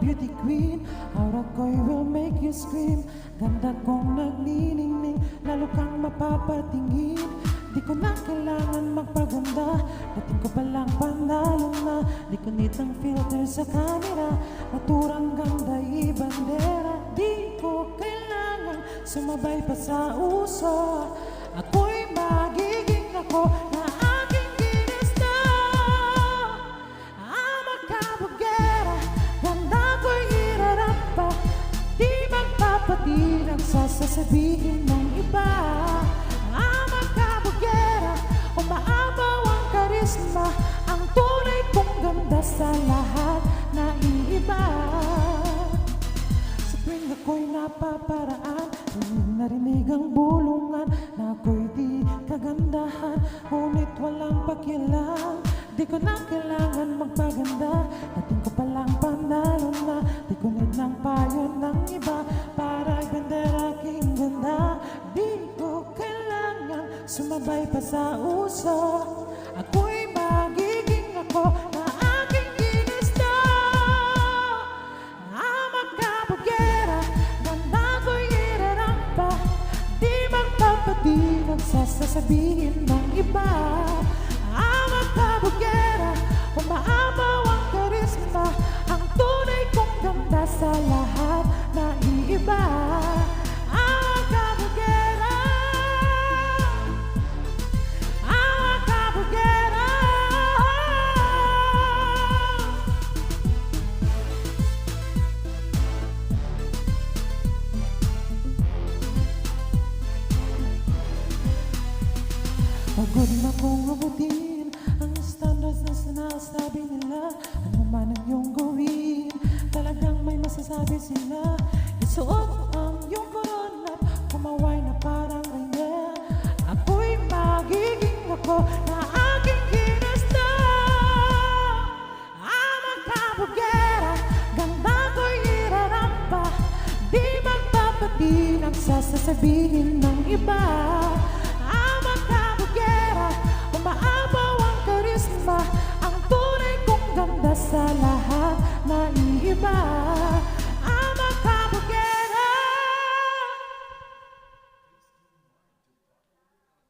beauty queen. Aura ko'y will make you scream. Ganda kong nagniningning, lalo kang mapapatingin. Di ko na kailangan magpaganda, dating ko palang panalo na. Di ko need ng filter sa camera, naturang ganda ibandera. Di ko kailangan sumabay pa sa uso, ako'y magiging ako na aking ginusto. Ama kabugera, ganda ko'y irarampa, di magpapatinag sa sasabihin ng iba. Ama kabugera, umaabaw ang karisma, ang tunay kong ganda sa lahat na iiba. Sa tuwing ako'y napaparaan, narinig ang bulungan na ako'y di kagandahan, ngunit walang pakialam. Di ko na kailangan magpaganda, dating ko palang panalo na. Di ko need ng payo ng iba para ibendera aking ganda. Di ko kailangan sumabay pa sa uso, ako'y magiging ako na aking ginusto. Ama kabugera, ganda ko'y irarampa, di magpapatinag sa sasabihin ng iba. Ama kabugera, umaabaw ang karisma, ang tunay kong ganda sa lahat na iiba. Ama kabugera, ama kabugera. Pagod na kong abutin ang standards na sinasabi nila. Ano man ang iyong gawin, talagang may masasabi sila. Isuot ang iyong corona, kumaway na parang reyna. Ako'y magiging ako na aking ginusto. Ama kabugera, ganda ko'y irarampa, di magpapatinag sa sasabihin ng iba. Ama kabugera, umaabaw ang karisma, ang tunay kong ganda sa lahat na iiba.